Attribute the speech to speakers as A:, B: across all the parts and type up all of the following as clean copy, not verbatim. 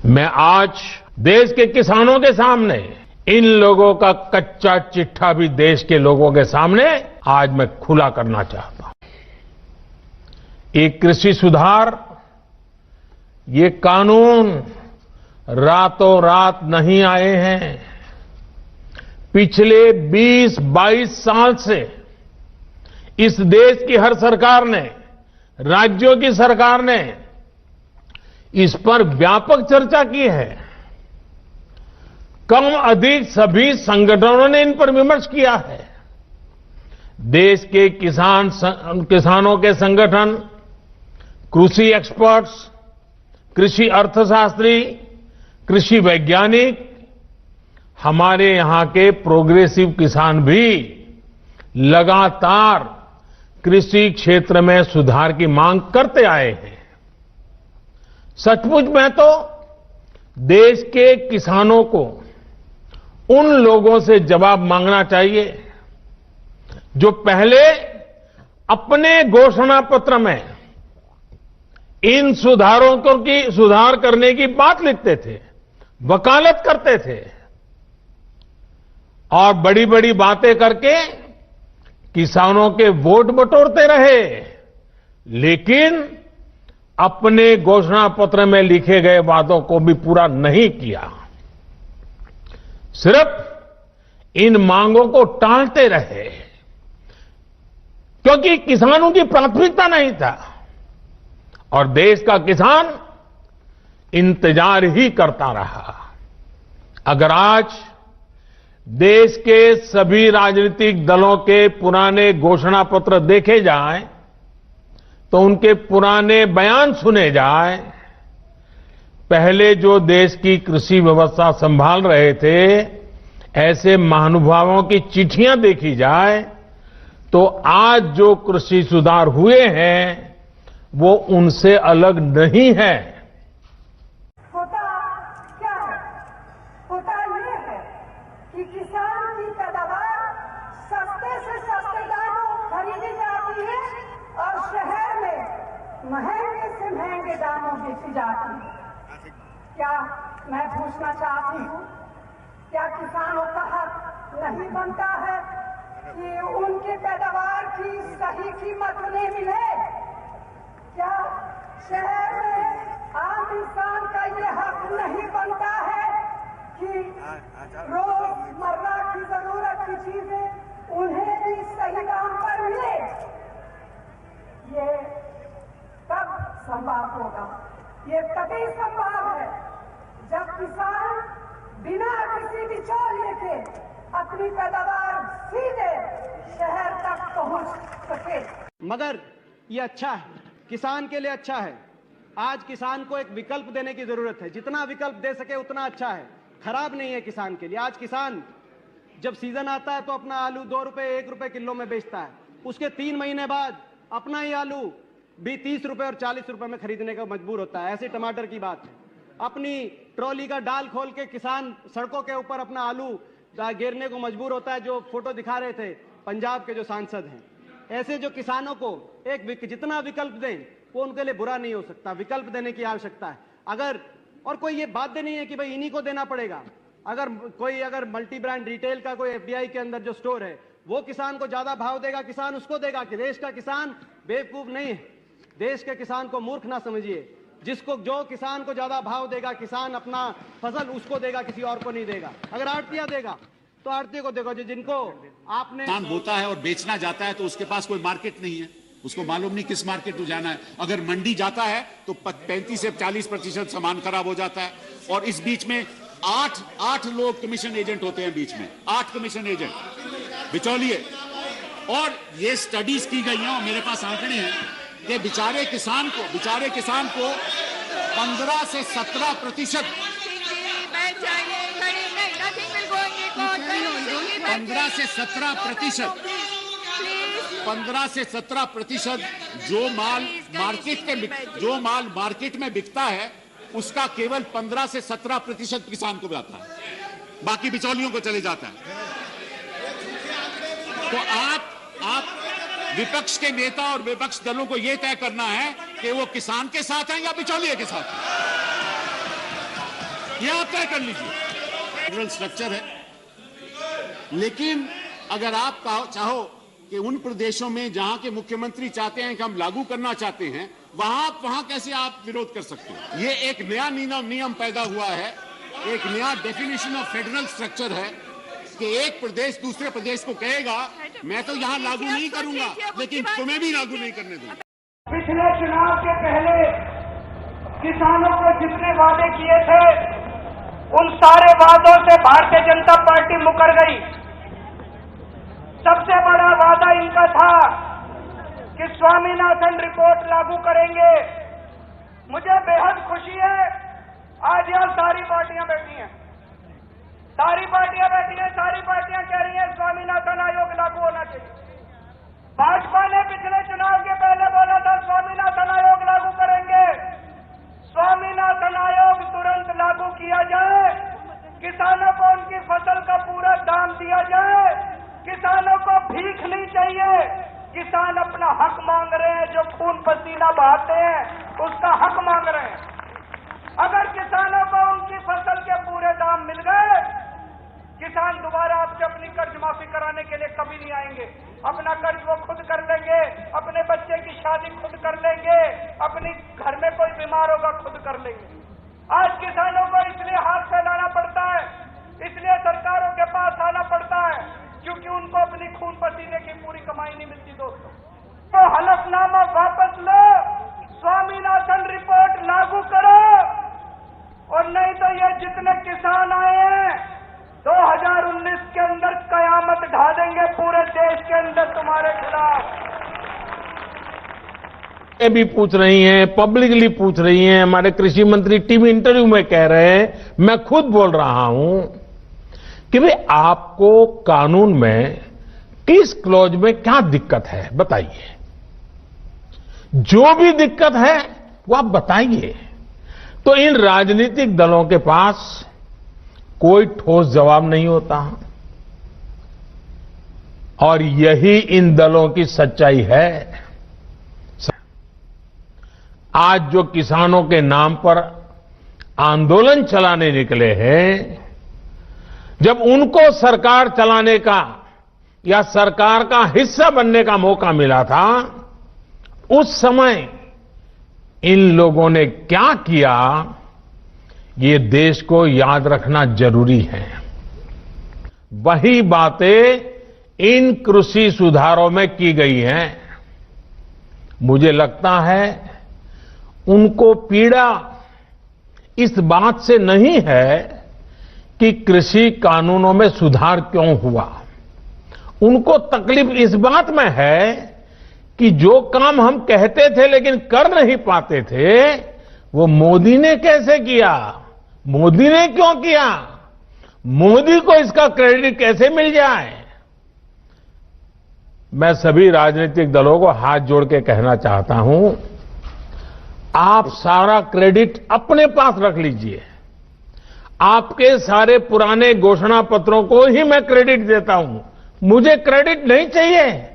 A: मैं आज देश के किसानों के सामने इन लोगों का कच्चा चिट्ठा भी देश के लोगों के सामने आज मैं खुला करना चाहता हूं। ये कृषि सुधार, ये कानून रातों रात नहीं आए हैं। पिछले 20-22 साल से इस देश की हर सरकार ने, राज्यों की सरकार ने इस पर व्यापक चर्चा की है। कम अधिक सभी संगठनों ने इन पर विमर्श किया है। देश के किसानों के संगठन, कृषि एक्सपर्ट्स, कृषि अर्थशास्त्री, कृषि वैज्ञानिक, हमारे यहां के प्रोग्रेसिव किसान भी लगातार कृषि क्षेत्र में सुधार की मांग करते आए हैं। सचमुच में तो देश के किसानों को उन लोगों से जवाब मांगना चाहिए जो पहले अपने घोषणा पत्र में इन सुधार करने की बात लिखते थे, वकालत करते थे और बड़ी बड़ी बातें करके किसानों के वोट बटोरते रहे, लेकिन अपने घोषणा पत्र में लिखे गए वादों को भी पूरा नहीं किया। सिर्फ इन मांगों को टालते रहे क्योंकि किसानों की प्राथमिकता नहीं था और देश का किसान इंतजार ही करता रहा। अगर आज देश के सभी राजनीतिक दलों के पुराने घोषणा पत्र देखे जाएं, तो उनके पुराने बयान सुने जाएं, पहले जो देश की कृषि व्यवस्था संभाल रहे थे, ऐसे महानुभावों की चिट्ठियां देखी जाए, तो आज जो कृषि सुधार हुए हैं वो उनसे अलग नहीं है।
B: होता क्या है? होता ये है कि किसान की पैदावार सस्ते से सस्ते दामों खरीदी जाती है और शहर में महंगे से महंगे दामों बेची जाती है। क्या मैं पूछना चाहती हूँ, क्या किसानों का हक नहीं बनता है कि उनके पैदावार की सही कीमत उन्हें मिले? क्या शहर में आम इंसान का ये हक नहीं बनता है कि रोजमर्रा की जरूरत की चीजें उन्हें भी सही दाम पर मिले? ये कब संभव होगा? ये तभी संभव है जब किसान बिना किसी बिचौलिए के अपनी पैदावार सीधे शहर तक पहुंच सके।
C: मगर ये अच्छा है, किसान के लिए अच्छा है। आज किसान को एक विकल्प देने की जरूरत है। जितना विकल्प दे सके उतना अच्छा है, खराब नहीं है किसान के लिए। आज किसान जब सीजन आता है तो अपना आलू 2 रुपए 1 रुपए किलो में बेचता है, उसके 3 महीने बाद अपना ही आलू भी 30 रुपए और 40 रुपए में खरीदने का मजबूर होता है। ऐसे टमाटर की बात है। अपनी ट्रॉली का डाल खोल के किसान सड़कों के ऊपर अपना आलू गिरने को मजबूर होता है, जो फोटो दिखा रहे थे पंजाब के जो सांसद हैं। ऐसे जो किसानों को जितना विकल्प दें वो उनके लिए बुरा नहीं हो सकता। विकल्प देने की आवश्यकता है। और कोई ये बाध्य नहीं है कि भाई इन्हीं को देना पड़ेगा। अगर मल्टी ब्रांड रिटेल का कोई एफडीआई के अंदर जो स्टोर है वो किसान को ज्यादा भाव देगा, किसान उसको देगा। कि देश का किसान बेवकूफ नहीं है। देश के किसान को मूर्ख ना समझिए। जो किसान को ज्यादा भाव देगा, किसान अपना फसल उसको देगा, किसी और को नहीं देगा। अगर आड़तिया देगा तो आड़ती को देखो, जिनको आपने
D: किसान होता है और बेचना जाता है तो उसके पास कोई मार्केट नहीं है, उसको मालूम नहीं किस मार्केट में जाना है। अगर मंडी जाता है तो 35 से 40% सामान खराब हो जाता है। और इस बीच में 8 लोग कमीशन एजेंट होते हैं, बीच में 8 कमीशन एजेंट बिचौलिए। और ये स्टडीज की गई हैं और मेरे पास आंकड़े हैं कि बेचारे किसान को 15 से 17% 15 से 17% जो माल मार्केट में बिकता है उसका केवल 15 से 17% किसान को जाता है, बाकी बिचौलियों को चले जाता है। तो आप विपक्ष के नेता और विपक्ष दलों को यह तय करना है कि वो किसान के साथ हैं या बिचौलिए के साथ हैं। ये आप तय कर लीजिए। फेडरल स्ट्रक्चर है, लेकिन अगर आप चाहो कि उन प्रदेशों में जहां के मुख्यमंत्री चाहते हैं कि हम लागू करना चाहते हैं, वहां कैसे आप विरोध कर सकते हैं? ये एक नया नियम पैदा हुआ है, एक नया डेफिनेशन ऑफ फेडरल स्ट्रक्चर है कि एक प्रदेश दूसरे प्रदेश को कहेगा मैं तो यहां लागू नहीं करूंगा, लेकिन तुम्हें भी लागू नहीं करने दूंगा।
B: पिछले चुनाव के पहले किसानों को जितने वादे किए थे, उन सारे वादों से भारतीय जनता पार्टी मुकर गई। सबसे बड़ा वादा इनका था कि स्वामीनाथन रिपोर्ट लागू करेंगे। मुझे बेहद खुशी है, आज यहां सारी पार्टियां बैठी हैं, सारी पार्टियां कह रही हैं स्वामीनाथन आयोग लागू होना चाहिए। भाजपा ने पिछले चुनाव के पहले बोला था स्वामीनाथन आयोग लागू करेंगे। स्वामीनाथन आयोग तुरंत लागू किया जाए, किसानों को उनकी फसल का पूरा दाम दिया जाए, किसानों को भीख नहीं चाहिए। किसान अपना हक मांग रहे हैं, जो खून पसीना बहाते हैं उसका हक मांग रहे हैं। अगर किसानों को उनकी फसल के पूरे दाम मिल गए, किसान दोबारा आपसे अपनी कर्ज माफी कराने के लिए कभी नहीं आएंगे। अपना कर्ज वो खुद कर लेंगे, अपने बच्चे की शादी खुद कर लेंगे, अपनी घर में कोई बीमार होगा खुद कर लेंगे। आज किसानों को इसलिए हाथ फैलाना पड़ता है, इसलिए सरकारों के पास आना पड़ता है, क्योंकि उनको अपनी खून पसीने की पूरी कमाई नहीं मिलती। दोस्तों, तो हलफनामा वापस लो, स्वामीनाथन रिपोर्ट लागू करो, और नहीं तो ये जितने किसान आए हैं 2019 के अंदर कयामत ढा देंगे पूरे देश के अंदर तुम्हारे खिलाफ।
A: ये भी पूछ रही हैं, पब्लिकली पूछ रही हैं, हमारे कृषि मंत्री टीवी इंटरव्यू में कह रहे हैं, मैं खुद बोल रहा हूं कि भाई आपको कानून में किस क्लॉज में क्या दिक्कत है बताइए। जो भी दिक्कत है वो आप बताइए। तो इन राजनीतिक दलों के पास कोई ठोस जवाब नहीं होता, और यही इन दलों की सच्चाई है। आज जो किसानों के नाम पर आंदोलन चलाने निकले हैं, जब उनको सरकार चलाने का या सरकार का हिस्सा बनने का मौका मिला था, उस समय इन लोगों ने क्या किया, ये देश को याद रखना जरूरी है। वही बातें इन कृषि सुधारों में की गई हैं। मुझे लगता है उनको पीड़ा इस बात से नहीं है कि कृषि कानूनों में सुधार क्यों हुआ, उनको तकलीफ इस बात में है कि जो काम हम कहते थे लेकिन कर नहीं पाते थे, वो मोदी ने कैसे किया, मोदी ने क्यों किया, मोदी को इसका क्रेडिट कैसे मिल जाए। मैं सभी राजनीतिक दलों को हाथ जोड़ के कहना चाहता हूं, आप सारा क्रेडिट अपने पास रख लीजिए। आपके सारे पुराने घोषणा पत्रों को ही मैं क्रेडिट देता हूं, मुझे क्रेडिट नहीं चाहिए।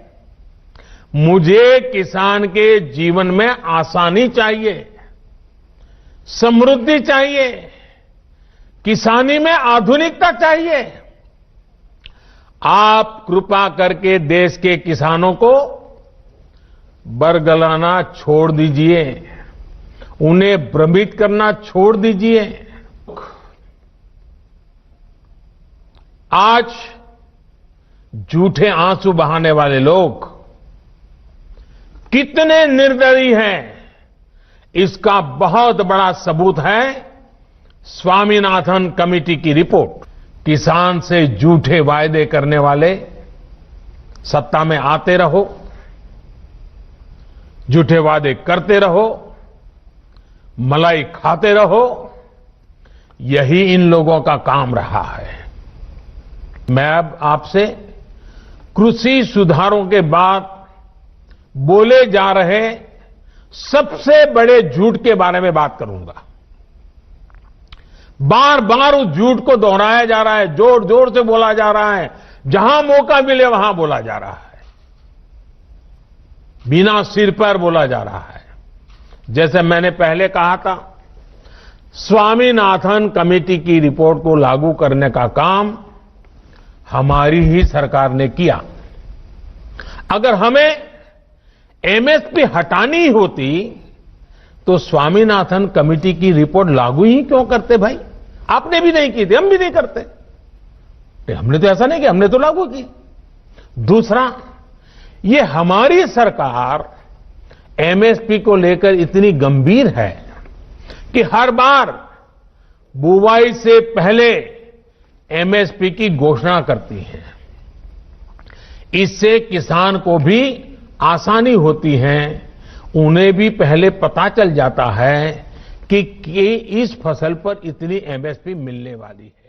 A: मुझे किसान के जीवन में आसानी चाहिए, समृद्धि चाहिए, किसानी में आधुनिकता चाहिए। आप कृपा करके देश के किसानों को बरगलाना छोड़ दीजिए, उन्हें भ्रमित करना छोड़ दीजिए। आज झूठे आंसू बहाने वाले लोग कितने निर्दयी हैं, इसका बहुत बड़ा सबूत है स्वामीनाथन कमेटी की रिपोर्ट। किसान से झूठे वायदे करने वाले सत्ता में आते रहो, झूठे वादे करते रहो, मलाई खाते रहो, यही इन लोगों का काम रहा है। मैं अब आपसे कृषि सुधारों के बाद बोले जा रहे सबसे बड़े झूठ के बारे में बात करूंगा। बार बार उस झूठ को दोहराया जा रहा है, जोर जोर से बोला जा रहा है, जहां मौका मिले वहां बोला जा रहा है, बिना सिर पर बोला जा रहा है। जैसे मैंने पहले कहा था स्वामीनाथन कमेटी की रिपोर्ट को लागू करने का काम हमारी ही सरकार ने किया। अगर हमें एमएसपी हटानी होती तो स्वामीनाथन कमेटी की रिपोर्ट लागू ही क्यों करते भाई? आपने भी नहीं की थी, हम भी नहीं करते। हमने तो ऐसा नहीं किया, हमने तो लागू की। दूसरा, ये हमारी सरकार एमएसपी को लेकर इतनी गंभीर है कि हर बार बुवाई से पहले एमएसपी की घोषणा करती है। इससे किसान को भी आसानी होती है, उन्हें भी पहले पता चल जाता है कि इस फसल पर इतनी एमएसपी मिलने वाली है।